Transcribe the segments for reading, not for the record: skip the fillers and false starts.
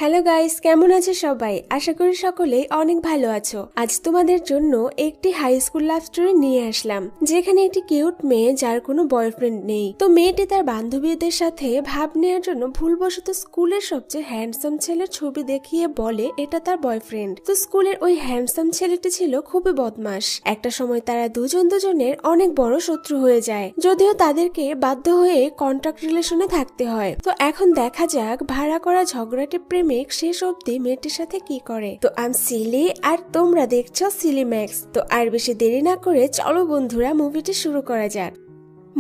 Hello guys, কেমন আছো সবাই? আশা করি সকলেই অনেক ভালো আছো। আজ তোমাদের জন্য একটি হাই স্কুল লাভ স্টোরি নিয়ে আসলাম, যেখানে একটি কিউট মেয়ে যার কোনো বয়ফ্রেন্ড নেই। তো মেয়েটি তার বান্ধবীদের সাথে ভাব নেওয়ার জন্য ভুলবশত স্কুলের সবচেয়ে হ্যান্ডসাম ছেলের ছবি দেখিয়ে বলে এটা তার বয়ফ্রেন্ড। তো স্কুলের ওই হ্যান্ডসাম ছেলেটি ছিল খুবই বদমাশ। একটা সময় তারা দুজনের অনেক বড় শত্রু হয়ে যায়, যদিও তাদেরকে বাধ্য হয়ে কন্ট্রাক্ট রিলেশনে থাকতে হয়। তো এখন দেখা যাক ভাড়া করা ঝগড়াটে প্রেমিক শেষ অব্দি মেয়েটির সাথে কি করে। তো আমি সিলি আর তোমরা দেখছো সিলি ম্যাক্স। তো আর বেশি দেরি না করে চলো বন্ধুরা মুভিটি শুরু করা যাক।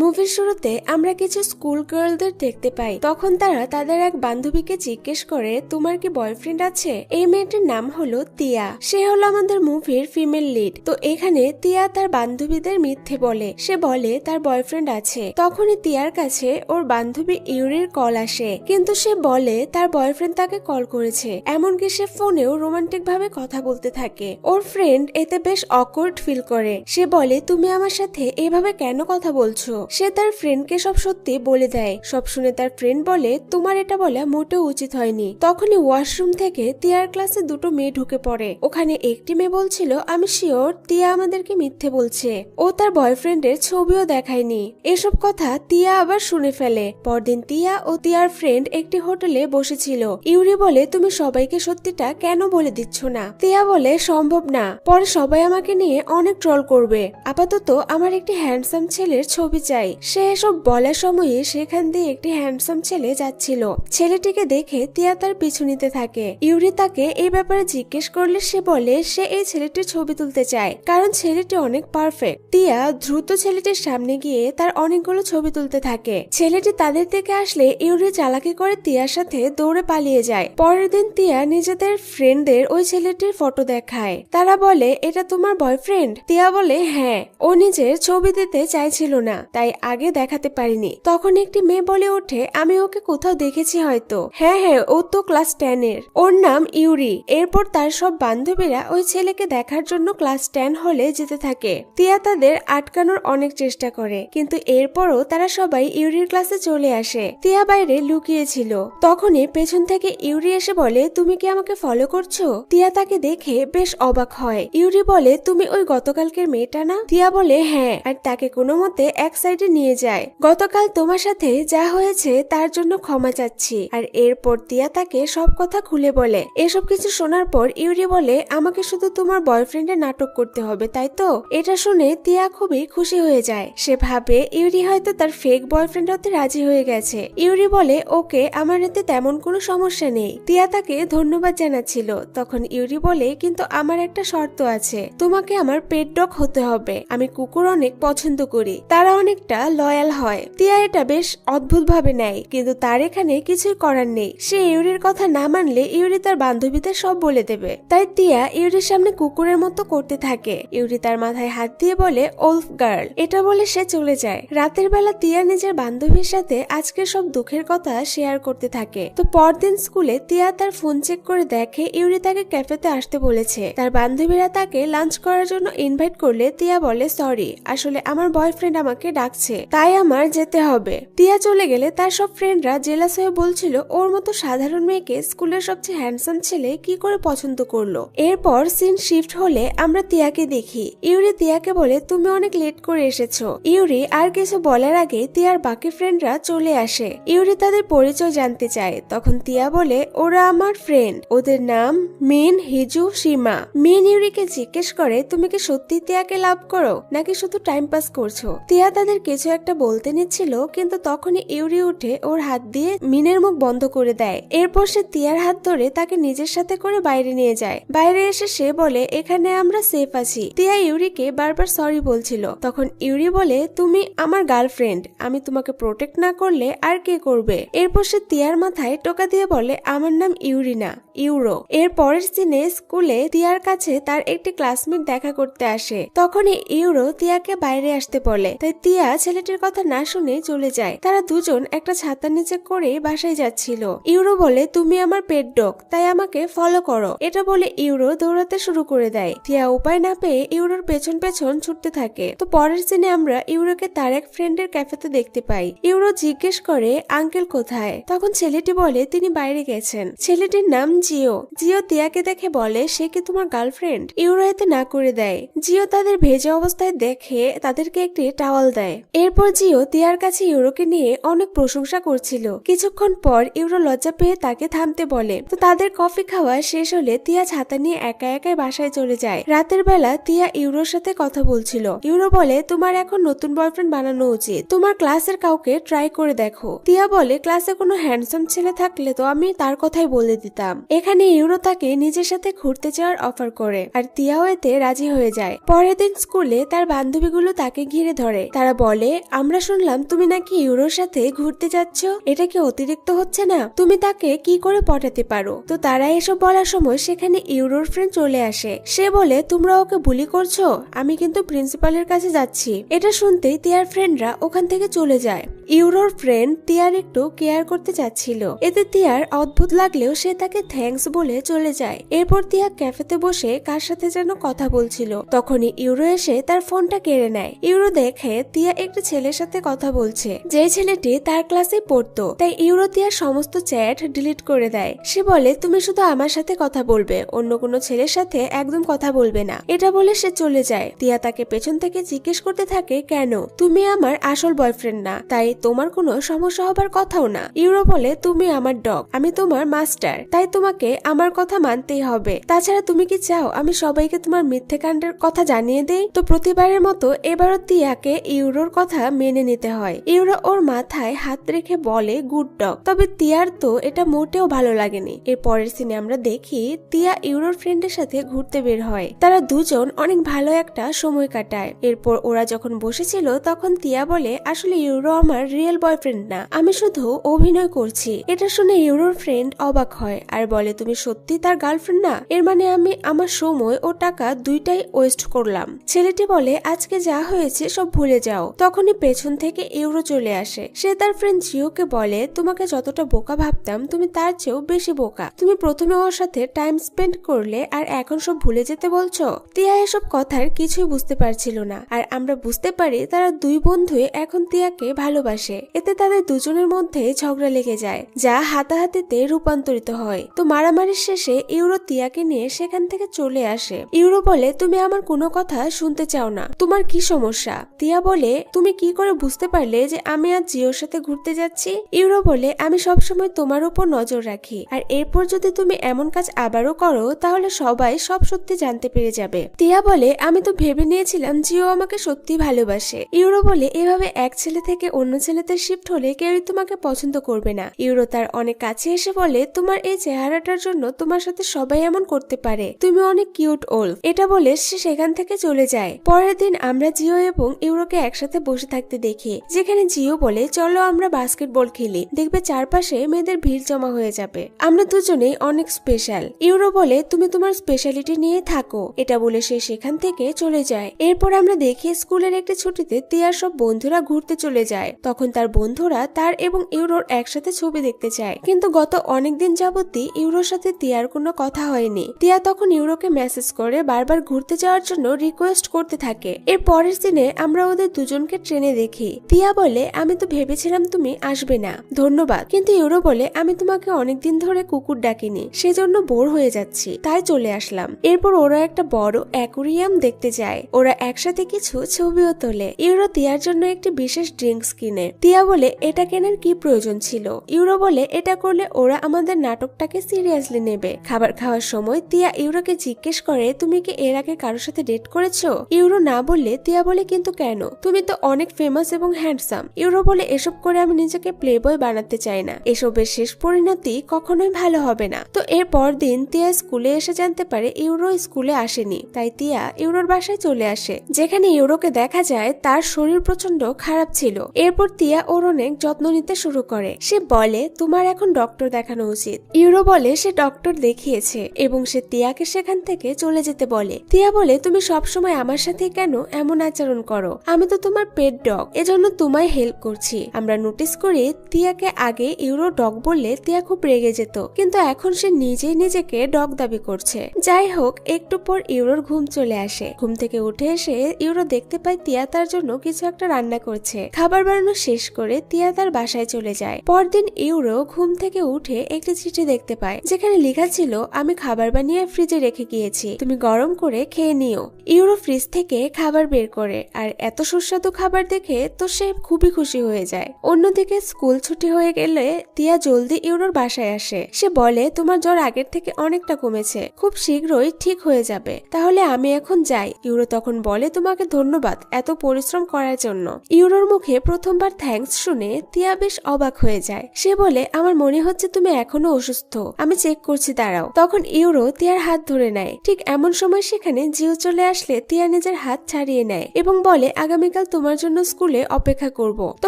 মুভির শুরুতে আমরা কিছু স্কুল গার্লদের দেখতে পাই। তখন তারা তাদের এক বান্ধবীকে জিজ্ঞেস করে, তোমার কি বয়ফ্রেন্ড আছে? এই মেয়েটির নাম হলো তিয়া। সে হলো আমাদের মুভির ফিমেল লিড। তো এখানে তিয়া তার বান্ধবীদের মিথ্যে বলে। সে বলে তার বয়ফ্রেন্ড আছে। তখনই তিয়ার কাছে ওর বান্ধবী ইউরির কল আসে, কিন্তু সে বলে তার বয়ফ্রেন্ড তাকে কল করেছে। এমনকি সে ফোনেও রোমান্টিক ভাবে কথা বলতে থাকে। ওর ফ্রেন্ড এতে বেশ অকওয়ার্ড ফিল করে। সে বলে, তুমি আমার সাথে এভাবে কেন কথা বলছো? সে তার ফ্রেন্ডকে সব সত্যি বলে দেয়। সব শুনে তার ফ্রেন্ড বলে, তোমার এটা বলা মোটেও উচিত হয়নি। তখনই ওয়াশরুম থেকে তিয়ার ক্লাসে দুটো মেয়ে ঢুকে পড়ে। ওখানে একটি মেয়ে বলছিল, আমি শিওর তিয়া আমাদেরকে মিথ্যে বলছে, ও তার বয়ফ্রেন্ডের ছবিও দেখায়নি। এসব কথা তিয়া আবার শুনে ফেলে। পরদিন তিয়া ও তিয়ার ফ্রেন্ড একটি হোটেলে বসেছিল। ইউরি বলে, তুমি সবাইকে সত্যিটা কেন বলে দিচ্ছ না? তিয়া বলে, সম্ভব না, পরে সবাই আমাকে নিয়ে অনেক ট্রল করবে। আপাতত আমার একটি হ্যান্ডসাম ছেলের ছবি চাই। সে এসব বলার সময়ে সেখান দিয়ে একটি হ্যান্ডসাম ছেলে যাচ্ছিল। ছেলেটিকে দেখে তিয়া তার পিছু নিতে থাকে। ইউরি তাকে এই ব্যাপারে জিজ্ঞেস করলে সে বলে সে এই ছেলেটির ছবি তুলতে চায়, কারণ ছেলেটি অনেক পারফেক্ট। তিয়া দ্রুত ছেলেটির সামনে গিয়ে তার অনেকগুলো ছবি তুলতে থাকে। ছেলেটি তাদের দিকে আসলে ইউরি চালাকি করে তিয়ার সাথে দৌড়ে পালিয়ে যায়। পরের দিন তিয়া নিজেদের ফ্রেন্ডদের ওই ছেলেটির ফটো দেখায়। তারা বলে, এটা তোমার বয়ফ্রেন্ড? তিয়া বলে, হ্যাঁ, ও নিজের ছবি দিতে চাইছিল না, তাই আগে দেখাতে পারিনি। তখন একটি মেয়ে বলে ওঠে, আমি ওকে কোথাও দেখেছি হয়তো। হ্যাঁ, ও তো ক্লাস 10 এর, ওর নাম ইউরি। এরপর তার সব বান্ধবীরা ওই ছেলেকে দেখার জন্য ক্লাস 10 হলে যেতে থাকে। তিয়া তাদের আটকানোর অনেক চেষ্টা করে, কিন্তু এরপরও তারা সবাই ইউরির ক্লাসে চলে আসে। তিয়া বাইরে লুকিয়েছিল। তখনই পেছন থেকে ইউরি এসে বলে, তুমি কি আমাকে ফলো করছো? তিয়া তাকে দেখে বেশ অবাক হয়। ইউরি বলে, তুমি ওই গতকালকের মেয়েটা না? তিয়া বলে, হ্যাঁ, আর তাকে কোনো মতে এক সাইডে নিয়ে যায়। গতকাল তোমার সাথে যা হয়েছে তার জন্য ক্ষমা চাচ্ছি। আর এরপর তিয়া তাকে সব কথা খুলে বলে। এসব কিছু শোনার পর ইউরি বলে, আমাকে শুধু তোমার বয়ফ্রেন্ডের নাটক করতে হবে, তাই তো? এটা শুনে তিয়া খুবই খুশি হয়ে যায়। সে ভাবে ইউরি হয়তো তার ফেক বয়ফ্রেন্ড হতে রাজি হয়ে গেছে। ইউরি বলে, ওকে, আমার এতে তেমন কোনো সমস্যা নেই। তিয়া তাকে ধন্যবাদ জানাচ্ছিল। তখন ইউরি বলে, কিন্তু আমার একটা শর্ত আছে, তোমাকে আমার পেট ডগ হতে হবে। আমি কুকুর অনেক পছন্দ করি, তারা অনেকটা লয়াল হয়। তিয়া এটা বেশ অদ্ভুত ভাবে নেয়, কিন্তু তার এখানে কিছুই করার নেই। সে ইউরির কথা না মানলে ইউরি তার বান্ধবীদের সব বলে দেবে। তাই তিয়া ইউরির সামনে কুকুরের মতো করতে থাকে। ইউরি তার মাথায় হাত দিয়ে বলে, ওলফ গার্ল। এটা বলে সে চলে যায়। রাতের বেলা তিয়া নিজের বান্ধবীর সাথে আজকের সব দুঃখের কথা শেয়ার করতে থাকে। তো পরদিন স্কুলে তিয়া তার ফোন চেক করে দেখে ইউরি তাকে ক্যাফেতে আসতে বলেছে। তার বান্ধবীরা তাকে লাঞ্চ করার জন্য ইনভাইট করলে তিয়া বলে, সরি, আসলে আমার বয়ফ্রেন্ড আমাকে ডাকছে, তাই আমার যেতে হবে। তিয়া চলে গেলে তার সব ফ্রেন্ডরা জেলাস হয়ে বলছিল, ওর মতো সাধারণ মেয়েকে স্কুলের সবচেয়ে হ্যান্ডসাম ছেলে কি করে পছন্দ করলো। এরপর সিন শিফট হলে আমরা তিয়াকে দেখি। ইউরি তিয়াকে বলে, তুমি অনেক লেট করে এসেছো। ইউরি আর কিছু বলার আগে তিয়ার বাকি ফ্রেন্ডরা চলে আসে। ইউরি তাদের পরিচয় জানতে চায়। তখন তিয়া বলে, ওরা আমার ফ্রেন্ড, ওদের নাম মিন, হিজু, সীমা। মিন ইউরিকে জিজ্ঞেস করে, তুমি কি সত্যি তিয়াকে লাভ করো নাকি শুধু টাইম পাস করছো? তিয়া তাদের কিছু একটা বলতে নিচ্ছিল, কিন্তু তখনই ইউরি উঠে ওর হাত দিয়ে মিনের মুখ বন্ধ করে দেয়। এরপর সে তিয়ার হাত ধরে তাকে নিজের সাথে করে বাইরে নিয়ে যায়। বাইরে এসে সে বলে, এখানে আমরা সেফ আছি। তিয়া ইউরিকে বারবার সরি বলছিল। তখন ইউরি বলে, তুমি আমার গার্লফ্রেন্ড, আমি তোমাকে প্রোটেক্ট না করলে আর কে করবে? এরপর সে তিয়ার মাথায় টোকা দিয়ে বলে, আমার নাম ইউরি না, ইউরো। এর পরের সিনে স্কুলে তিয়ার কাছে তার একটি ক্লাসমেট দেখা করতে আসে। তখনই ইউরো তিয়াকে বাইরে আসতে বলে। তাই তিয়া তিয়া ছেলেটির কথা না শুনে চলে যায়। তারা দুজন একটা ছাতার নিচে করে বাসায় যাচ্ছিল। ইউরো বলে, তুমি আমার পেট ডগ, তাই আমাকে ফলো করো। এটা বলে ইউরো দৌড়াতে শুরু করে দেয়। তিয়া উপায় না পেয়ে ইউরোর পেছন পেছন ছুটতে থাকে। তো পরের সিনে আমরা ইউরোকে তার এক ফ্রেন্ডের ক্যাফেতে দেখতে পাই। ইউরো জিজ্ঞেস করে, আঙ্কেল কোথায়? তখন ছেলেটি বলে তিনি বাইরে গেছেন। ছেলেটির নাম জিও। জিও তিয়াকে দেখে বলে, সে কি তোমার গার্লফ্রেন্ড? ইউরো এতে না করে দেয়। জিও তাদের ভেজা অবস্থায় দেখে তাদেরকে একটি টাওয়াল দেয়। এরপর জিও তিয়ার কাছে ইউরোকে নিয়ে অনেক প্রশংসা করছিল। কিছুক্ষণ পর ইউরো লজ্জা পেয়ে তাকে থামতে বলে। তো তাদের কফি খাওয়া শেষ হলে তিয়া ছাতা নিয়ে একা একাই বাসায় চলে যায়। রাতের বেলা তিয়া ইউরোর সাথে কথা বলছিল। ইউরো বলে, তোমার এখন নতুন বয়ফ্রেন্ড বানানো উচিত, তোমার ক্লাসের কাউকে ট্রাই করে দেখো। তিয়া বলে, ক্লাসে কোনো হ্যান্ডসাম ছেলে থাকলে তো আমি তার কথাই বলে দিতাম। এখানে ইউরো তাকে নিজের সাথে ঘুরতে যাওয়ার অফার করে, আর তিয়াও এতে রাজি হয়ে যায়। পরের দিন স্কুলে তার বান্ধবীগুলো তাকে ঘিরে ধরে। তারা বলে, আমরা শুনলাম তুমি নাকি ইউরোর সাথে ঘুরতে যাচ্ছ, এটা কি অতিরিক্ত হচ্ছে না? তুমি তাকে কি করে পটাতে পারো? তো তারা এসব বলার সময় সেখানে ইউরোর ফ্রেন্ড চলে আসে। সে বলে, তোমরা ওকে বুলি করছো, আমি কিন্তু প্রিন্সিপালের কাছে যাচ্ছি। এটা শুনতেই তিয়ার ফ্রেন্ডরা ওখান থেকে চলে যায়। ইউরোর ফ্রেন্ড তিয়ার একটু কেয়ার করতে চাচ্ছিল। এতে তিয়ার অদ্ভুত লাগলেও সে তাকে থ্যাঙ্কস বলে চলে যায়। এরপর তিয়া ক্যাফেতে বসে কার সাথে যেন কথা বলছিল। তখনই ইউরো এসে তার ফোনটা কেড়ে নেয়। ইউরো দেখে তিয়া একটা ছেলের সাথে কথা বলছে, যে ছেলেটি তার ক্লাসে পড়তো। তাই ইউরো তিয়ার সমস্ত চ্যাট ডিলিট করে দেয়। সে বলে, তুমি শুধু আমার সাথে কথা বলবে, অন্য কোনো ছেলের সাথে একদম কথা বলবে না। এটা বলে সে চলে যায়। তিয়া তাকে পেছন থেকে জিজ্ঞেস করতে থাকে, কেন? তুমি আমার আসল বয়ফ্রেন্ড না, তাই তোমার কোনো সমস্যা হবার কথাও না। ইউরো বলে, তুমি আমার ডগ, আমি তোমার মাস্টার, তাই তোমাকে আমার কথা মানতেই হবে। তাছাড়া তুমি কি চাও আমি সবাইকে তোমার মিথ্যে কাণ্ডের কথা জানিয়ে দেই? তো প্রতিবারের মতো এবারও তিয়াকে ইউরোর কথা মেনে নিতে হয়। ইউরো ওর মাথায় হাত রেখে বলে, গুড ডগ। তবে তিয়ার তো এটা মোটেও ভালো লাগেনি। এর পরের সিনে আমরা দেখি তিয়া ইউরোর ফ্রেন্ডের সাথে ঘুরতে বের হয়। তারা দুজন অনেক ভালো একটা সময় কাটায়। এরপর ওরা যখন বসেছিল তখন তিয়া বলে, আসলে ইউরো আমার রিয়েল বয়ফ্রেন্ড না, আমি শুধু অভিনয় করছি। এটা শুনে ইউরোর ফ্রেন্ড অবাক হয় আর বলে, তুমি সত্যি তার গার্লফ্রেন্ড না? এর মানে আমি আমার সময় ও টাকা দুইটাই ওয়েস্ট করলাম। ছেলেটি বলে, আজকে যা হয়েছে সব ভুলে যাও। তখনই পেছন থেকে ইউরো চলে আসে। সে তার ফ্রেন্ড জিওকে বলে, তোমাকে যতটা বোকা ভাবতাম তুমি তার চেয়েও বেশি বোকা। তুমি প্রথমে ওর সাথে টাইম স্পেন্ড করলে আর এখন সব ভুলে যেতে বলছো? তিয়া এসব কথার কিছুই বুঝতে পারছিল না। আর আমরা বুঝতে পারি তারা দুই বন্ধুই এখন তিয়াকে ভালোবাসে। এতে তাদের দুজনের মধ্যে ঝগড়া লেগে যায়, যা হাতাহাতিতে রূপান্তরিত হয়। তো মারামারির শেষে ইউরো তিয়াকে নিয়ে সেখান থেকে চলে আসে। ইউরো বলে, তুমি আমার কোনো কথা শুনতে চাও না, তোমার কি সমস্যা? তিয়া বলে, তুমি কি করে বুঝতে পারলে যে আমি আজ জিওর সাথে ঘুরতে যাচ্ছি? ইউরো বলে, আমি সবসময় তোমার উপর নজর রাখি, আর এরপর যদি তুমি এমন কাজ আবারও করো তাহলে সবাই সব সত্যি জানতে পেরে যাবে। তিয়া বলে, আমি তো ভেবে নিয়েছিলাম জিও আমাকে সত্যি ভালোবাসে। ইউরো বলে, এভাবে এক ছেলে থেকে অন্য ছেলেতে শিফট হলে কেউই তোমাকে পছন্দ করবে না। ইউরো তার অনেক কাছে এসে বলে, তোমার এই চেহারাটার জন্য তোমার সাথে সবাই এমন করতে পারে, তুমি অনেক কিউট ওল্ফ। এটা বলে সে সেখান থেকে চলে যায়। পরের দিন আমরা জিও এবং ইউরোকে একসাথে বসে থাকতে দেখি, যেখানে জিও বলে, চলো আমরা বাস্কেটবল খেলি, দেখবে চারপাশে মেয়েদের ভিড় জমা হয়ে যাবে, আমরা দুজনেই অনেক স্পেশাল। ইউরো বলে, তুমি তোমার স্পেশালিটি নিয়ে থাকো। এটা বলে সে সেখান থেকে চলে যায়। এরপর আমরা দেখি স্কুলের একটি ছুটিতে তিয়ার সব বন্ধুরা ঘুরতে চলে যায়। তখন তার বন্ধুরা তার এবং ইউরোর একসাথে ছবি দেখতে চায়, কিন্তু গত অনেকদিন যাবতই ইউরোর সাথে তিয়ার কোনো কথা হয়নি। তিয়া তখন ইউরোকে মেসেজ করে বারবার ঘুরতে যাওয়ার জন্য রিকোয়েস্ট করতে থাকে। এর পরের দিনে আমরা ওদের দুজনকে ট্রেনে দেখি। তিয়া বলে, আমি তো ভেবেছিলাম তুমি আসবে না, ধন্যবাদ। কিন্তু ইউরো বলে, আমি তোমাকে অনেকদিন ধরে কুকুর ডাকিনি, সেজন্য বোর হয়ে যাচ্ছি, তাই চলে আসলাম। এরপর ওরা একটা বড় অ্যাকুরিয়াম দেখতে যায়। ওরা একসাথে কিছু ছবিও তোলে। ইউরো তিয়ার জন্য একটি বিশেষ ড্রিঙ্কস কিনে। তিয়া বলে, এটা কেনার কি প্রয়োজন ছিল? ইউরো বলে, এটা করলে ওরা আমাদের নাটকটাকে সিরিয়াসলি নেবে। খাবার খাওয়ার সময় তিয়া ইউরোকে জিজ্ঞেস করে, তুমি কি এর আগে কারোর সাথে ডেট করেছো? ইউরো না বললে তিয়া বলে, কিন্তু কেন? তুমি তো অনেক ফেমাস এবং হ্যান্ডসাম। ইউরো বলে, এসব করে আমি নিজেকে প্লে বয় বানাতে চাই না, এসবের শেষ পরিণতি কখনোই ভালো হবে না। তো এর পর দিন তিয়া স্কুলে এসে জানতে পারে ইউরো স্কুলে আসেনি। তাই তিয়া ইউরোর বাসায় চলে আসে, যেখানে ইউরোকে দেখা যায় তার শরীর প্রচন্ড খারাপ ছিল। এরপর তিয়া ওর অনেক যত্ন নিতে শুরু করে। সে বলে, তোমার এখন ডক্টর দেখানো উচিত। ইউরো বলে সে ডক্টর দেখিয়েছে এবং সে তিয়াকে সেখান থেকে চলে যেতে বলে। তিয়া বলে, তুমি সবসময় আমার সাথে কেন এমন আচরণ করো? আমি তো তোমার তোমার পেট ডগ, এজন্য তোমায় হেল্প করছি। আমরা নোটিস করি তিয়াকে আগে ইউরো ডগ বললে তিয়া খুব রেগে যেত, কিন্তু এখন সে নিজেই নিজেকে ডগ দাবি করছে। যাই হোক, একটু পর ইউরোর ঘুম চলে আসে। ঘুম থেকে উঠে এসে ইউরো দেখতে পায় তিয়া তার জন্য কিছু একটা রান্না করছে। খাবার বানানো শেষ করে তিয়া তার বাসায় চলে যায়। পরদিন ইউরো ঘুম থেকে উঠে একটি চিঠি দেখতে পায়, যেখানে লেখা ছিল, আমি খাবার বানিয়ে ফ্রিজে রেখে গিয়েছি, তুমি গরম করে খেয়ে নিও। ইউরো ফ্রিজ থেকে খাবার বের করে, আর এত সুস্বাদু খাবার দেখে তো সে খুবই খুশি হয়ে যায়। অন্যদিকে স্কুল ছুটি হয়ে গেলে তিয়া জলদি ইউরোর বাসায় আসে। সে বলে, তোমার জ্বর আগের থেকে অনেকটা কমেছে, খুব শীঘ্রই ঠিক হয়ে যাবে, তাহলে আমি এখন যাই। ইউরো তখন বলে, তোমাকে ধন্যবাদ এত পরিশ্রম করার জন্য। ইউরোর মুখে প্রথমবার থ্যাঙ্কস শুনে তিয়া বেশ অবাক হয়ে যায়। সে বলে, আমার মনে হচ্ছে তুমি এখনো অসুস্থ, আমি চেক করছি, দাঁড়াও। তখন ইউরো তিয়ার হাত ধরে নেয়। ঠিক এমন সময় সেখানে জিও চলে আসলে তিয়া নিজের হাত ছাড়িয়ে নেয় এবং বলে, আগামীকাল তোমার জন্য স্কুলে অপেক্ষা করব। তো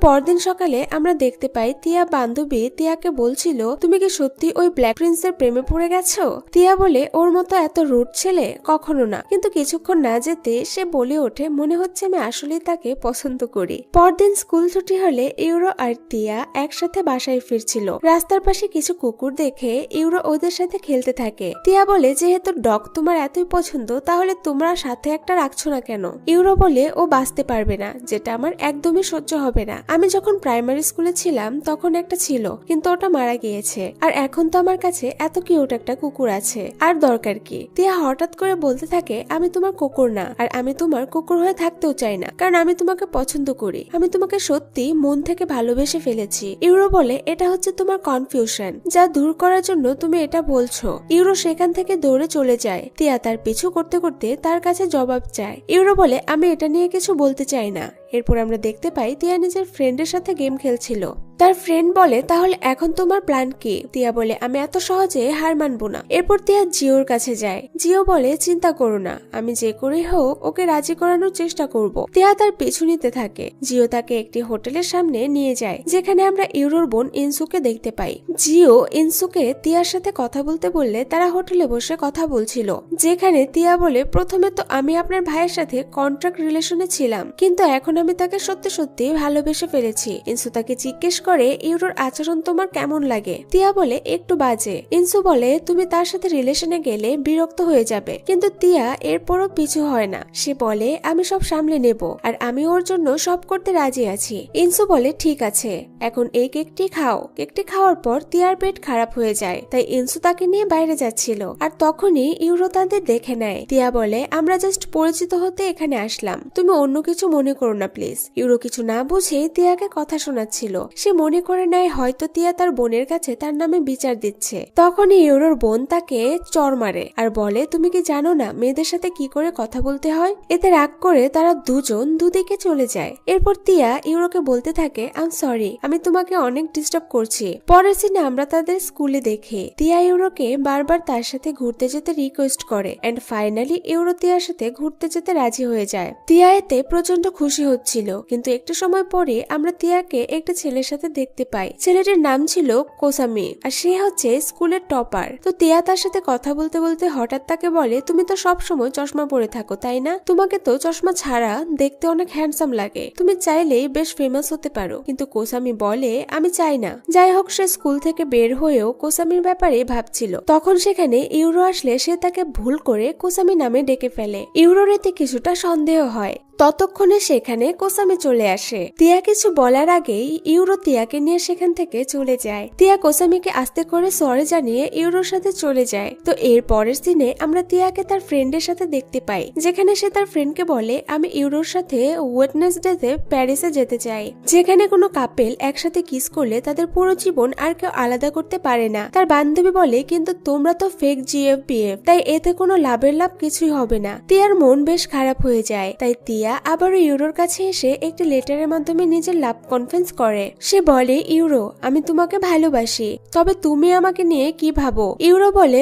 পরদিন সকালে আমরা দেখতে পাই তিয়া বান্ধবী তিয়াকে বলছিল, তুমি কি সত্যি ওই ব্ল্যাক প্রিন্সের প্রেমে পড়ে গেছো? তিয়া বলে, ওর মতো এত রুড ছেলে কখনো না। কিন্তু কিছুক্ষণ না যেতে সে বলে ওঠে, মনে হচ্ছে আমি আসলেই তাকে পছন্দ করি। পরদিন স্কুল ছুটি হলে ইউরো আর তিয়া একসাথে বাসায় ফিরছিল। রাস্তার পাশে কিছু কুকুর দেখে ইউরো ওদের সাথে খেলতে থাকে। তিয়া বলে, যেহেতু ডগ তোমার এতই পছন্দ, তাহলে তোমরা সাথে একটা রাখছো না কেন? ইউরো বলে, ও বাঁচতে পারবে না, যেটা আমার একদমই সহ্য হবে না। আমি যখন প্রাইমারি স্কুলে ছিলাম তখন একটা ছিল, কিন্তু ওটা মারা গিয়েছে, আর এখন তো আমার কাছে এত কিউট একটা কুকুর আছে, আর দরকার কি? তিয়া হঠাৎ করে বলতে থাকে, আমি তোমার কুকুর না, আর আমি তোমার কুকুর হয়ে থাকতেও চাই না, কারণ আমি তোমাকে পছন্দ করি, আমি তোমাকে সত্যি মন থেকে ভালোবেসে ফেলেছি। ইউরো বলে, এটা হচ্ছে তোমার কনফিউশন, যা দূর করার জন্য তুমি এটা বলছো। ইউরো সেখান থেকে দৌড়ে চলে যায়। তিয়া তার পিছু করতে করতে তার কাছে জবাব চায়। ইউরো বলে, আমি এটা নিয়ে কিছু বলতে চাই না। এরপর আমরা দেখতে পাই তিয়া নিজের ফ্রেন্ডের সাথে গেম খেলছিল। তার ফ্রেন্ড বলে, তাহলে এখন তোমার প্ল্যান কি? তিয়া বলে, আমি এত সহজে হার মানবো না। এরপর তিয়া জিওর কাছে যায়। জিও বলে, চিন্তা করো না, আমি যে করেই হোক ওকে রাজি করানোর চেষ্টা করব। তিয়া তার পিছু নিতে থাকে। জিও তাকে একটি হোটেলের সামনে নিয়ে যায়, যেখানে আমরা ইউরোর বোন ইনসুকে দেখতে পাই। জিও ইনসুকে তিয়ার সাথে কথা বলতে বললে তারা হোটেলে বসে কথা বলছিল, যেখানে তিয়া বলে, প্রথমে তো আমি আপনার ভাইয়ের সাথে কন্ট্রাক্ট রিলেশনে ছিলাম, কিন্তু এখন আমি তাকে সত্যি সত্যি ভালোবেসে ফেলেছি। ইনসু তাকে জিজ্ঞেস করে, ইউরোর আচরণ তোমার কেমন লাগে? তিয়া বলে, একটু বাজে। ইনসু বলে, তুমি তার সাথে রিলেশনে গেলে বিরক্ত হয়ে যাবে, কিন্তু তিয়া এরপরও পিছু হয় না। সে বলে, আমি সব সামলে নেব, আর আমি ওর জন্য সব করতে রাজি আছি। ইনসু বলে, ঠিক আছে, এখন এই কেকটি খাও। কেকটি খাওয়ার পর তিয়ার পেট খারাপ হয়ে যায়, তাই ইনসু তাকে নিয়ে বাইরে যাচ্ছিল, আর তখনই ইউরো তাদের দেখে নেয়। তিয়া বলে, আমরা জাস্ট পরিচিত হতে এখানে আসলাম, তুমি অন্য কিছু মনে করো না প্লিজ। ইউরো কিছু না বুঝে তিয়াকে কথা শোনাচ্ছিল। সে মনে করে নেয় হয়তো তিয়া তার বোনের কাছে তার নামে বিচার দিচ্ছে। তখনই ইউরোর বোন তাকে চড় মারে আর বলে, তুমি কি জানো না মেয়েদের সাথে কি করে কথা বলতে হয়? এতে রাগ করে তারা দুজন দুদিকে চলে যায়। এরপর তিয়া ইউরোকে বলতে থাকে, আই এম সরি, আমি তোমাকে অনেক ডিস্টার্ব করছি। পরের সিনে আমরা তাদের স্কুলে দেখি তিয়া ইউরোকে বারবার তার সাথে ঘুরতে যেতে রিকোয়েস্ট করে, এন্ড ফাইনালি ইউরো তিয়ার সাথে ঘুরতে যেতে রাজি হয়ে যায়। তিয়া এতে প্রচন্ড খুশি হচ্ছিল, কিন্তু একটু সময় পরে আমরা তিয়াকে একটা ছেলের সাথে দেখতে পাই। ছেলেটির নাম ছিল কোসামি, আর সে হচ্ছে স্কুলের টপার। তো তিয়া তার সাথে কথা বলতে বলতে হঠাৎ তাকে বলে, তুমি তো সব সময় চশমা পরে থাকো তাই না? তোমাকে তো চশমা ছাড়া দেখতে অনেক হ্যান্ডসাম লাগে, তুমি চাইলেই বেশ ফেমাস হতে পারো। কিন্তু কোসামি বলে, আমি চাই না। যাই হোক, সে স্কুল থেকে বের হয়েও কোসামির ব্যাপারে ভাবছিল। তখন সেখানে ইউরো আসলে সে তাকে ভুল করে কোসামি নামে ডেকে ফেলে। ইউরোর এতে কিছুটা সন্দেহ হয়। ততক্ষণে সেখানে কোসামি চলে আসে। তিয়া কিছু বলার আগেই ইউরো তিয়াকে নিয়ে সেখান থেকে চলে যায়। তিয়া কোসামিকে আস্তে করে সরি জানিয়ে ইউরোর সাথে চলে যায়। তো এর পরের দিনে আমরা তিয়াকে তার ফ্রেন্ডের সাথে দেখতে পাই, যেখানে সে তার ফ্রেন্ডকে বলে, আমি ইউরোর সাথে ওয়েডনেসডেতে প্যারিসে যেতে চাই, যেখানে কোনো কাপেল একসাথে কিস করলে তাদের পুরো জীবন আর কেউ আলাদা করতে পারে না। তার বান্ধবী বলে, কিন্তু তোমরা তো ফেক জিএফবিএফ, তাই এতে কোনো লাভের লাভ কিছুই হবে না। তিয়ার মন বেশ খারাপ হয়ে যায়, তাই তিয়া আবারও ইউরোর কাছে এসে একটি লেটারের মাধ্যমে নিজের লাভ কনফেন্স করে। সে বলে, ইউরো, আমি তোমাকে ভালোবাসি, তবে তুমি আমাকে নিয়ে কি ভাবো? ইউরো বলে,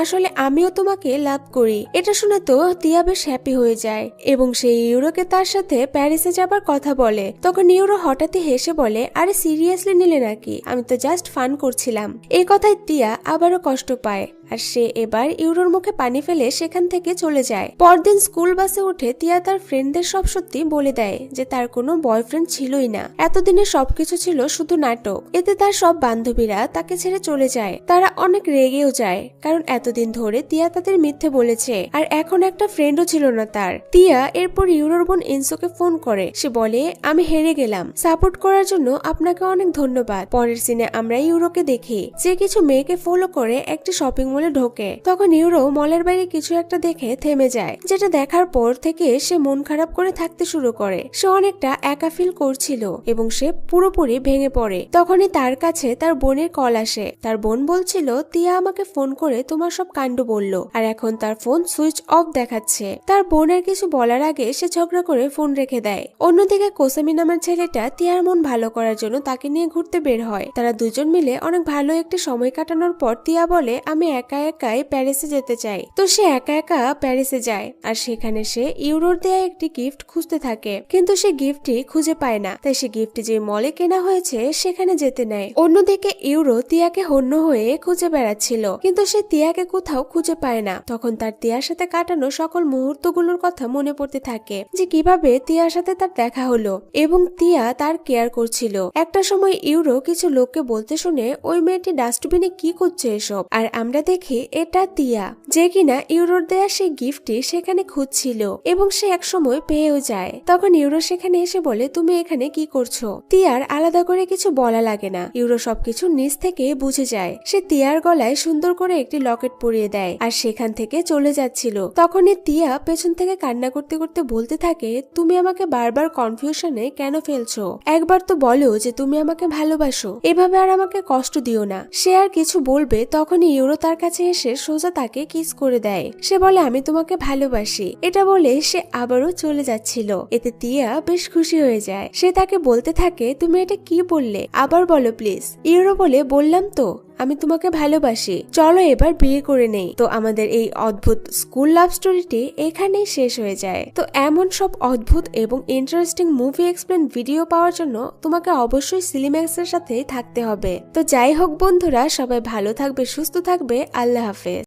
আসলে আমিও তোমাকে লাভ করি। এটা শুনে তো তিয়া বেশ হ্যাপি হয়ে যায় এবং সে ইউরোকে তার সাথে প্যারিসে যাবার কথা বলে। তখন ইউরো হঠাৎই হেসে বলে, আরে সিরিয়াসলি নিলে নাকি? আমি তো জাস্ট ফান করছিলাম। এই কথায় তিয়া আবারও কষ্ট পায়, আর সে এবার ইউরোর মুখে পানি ফেলে সেখান থেকে চলে যায়। পরদিন স্কুল বাসে উঠে তিয়া তার ফ্রেন্ডদের সব সত্যি বলে দেয় যে তার কোনো বয়ফ্রেন্ড ছিলই না, এতদিনে সবকিছু ছিল শুধু নাটক। এতে তার সব বান্ধবীরা তাকে ছেড়ে চলে যায়। তারা অনেক রেগেও যায়, কারণ এতদিন ধরে তিয়া তাদের মিথ্যে বলেছে আর এখন একটা ফ্রেন্ডও ছিল না তার। তিয়া এরপর ইউরোর বোন ইনসোকে ফোন করে। সে বলে, আমি হেরে গেলাম, সাপোর্ট করার জন্য আপনাকে অনেক ধন্যবাদ। পরের সিনে আমরা ইউরোকে দেখি যে কিছু মেয়েকে ফলো করে একটি শপিং মলে ঢোকে। তখন ইউরো মলের বাইরে কিছু একটা দেখে থেমে যায়, যেটা দেখার পর থেকে সে মন খারাপ করে থাকতে শুরু করে। সে অনেকটা একা ফিল করছিল এবং সে পুরোপুরি ভেঙে পড়ে। তখনই তার কাছে তার বোনের কল আসে। তার বোন বলছিল, তিয়া আমাকে ফোন করে তোমার সব কাণ্ড বলল আর এখন তার ফোন সুইচ অফ দেখাচ্ছে। তার বোনের কিছু বলার আগে সে ঝগড়া করে ফোন রেখে দেয়। অন্যদিকে কোসামি নামের ছেলেটা তিয়ার মন ভালো করার জন্য তাকে নিয়ে ঘুরতে বের হয়। তারা দুজন মিলে অনেক ভালো একটি সময় কাটানোর পর তিয়া বলে, আমি একা একাই প্যারিসে যেতে চাই। তো সে একা একা প্যারিসে যায় আর সেখানে সে ইউরোর দেয়া একটি গিফট খুঁজতে থাকে, কিন্তু সে গিফটটি খুঁজে পায় না। তাই সে গিফট যে মলে কেনা হয়েছে সেখানে যেতে নেয়। অন্যদিকে ইউরো তিয়াকে হন্য হয়ে খুঁজে বেড়াচ্ছিল, কিন্তু সে তিয়াকে কোথাও খুঁজে পায় না। তখন তার তিয়ার সাথে কাটানো সকল মুহূর্তগুলোর কথা মনে পড়তে থাকে, যে কিভাবে তিয়ার সাথে তার দেখা হলো এবং তিয়া তার কেয়ার করছিল। একটা সময় ইউরো কিছু লোককে বলতে শুনে ওই মেয়েটি ডাস্টবিনে কি করছে এসব, আর আমরা দেখি এটা তিয়া, যে কিনা ইউরোর দেয়া সেই গিফটটি সেখানে খুঁজছিল এবং সে এক সময় পেয়েও যায়। তখন ইউরো সেখানে এসে বলে, তুমি এখানে কি করছো? তিয়ার আলাদা করে কিছু বলা লাগে না, ইউরো সবকিছু নিজ থেকে বুঝে যায়। সে তিয়ার গলায় সুন্দর করে একটি লকেট পরিয়ে দেয় আর সেখান থেকে চলে যাচ্ছিল। তখনই তিয়া পেছন থেকে কান্না করতে করতে বলতে থাকে, তুমি আমাকে বারবার কনফিউশনে কেন ফেলছো? একবার তো বলো যে তুমি আমাকে ভালোবাসো, এভাবে আর আমাকে কষ্ট দিও না। সে আর কিছু বলবে তখনই ইউরো তার কাছে এসে সোজা তাকে কিস করে দেয়। সে বলে, আমি তোমাকে ভালোবাসি। এটা বলে সে আবারও চলে যাচ্ছিল। এতে তিয়া বেশ খুশি হয়ে যায়। সে তাকে বলতে থাকে, তুমি এটা কি বললে, আবার বলো প্লিজ। ইউরো বলে, বললাম তো আমি তোমাকে ভালোবাসি, চলো এবার বিয়ে করে নেই। তো আমাদের এই অদ্ভুত স্কুল লাভ স্টোরিটি এখানেই শেষ হয়ে যায়। তো এমন সব অদ্ভুত এবং ইন্টারেস্টিং মুভি এক্সপ্লেন ভিডিও পাওয়ার জন্য তোমাকে অবশ্যই সিলিম্যাক্স এর সাথে থাকতে হবে। তো যাই হোক বন্ধুরা, সবাই ভালো থাকবে, সুস্থ থাকবে, আল্লাহ হাফেজ।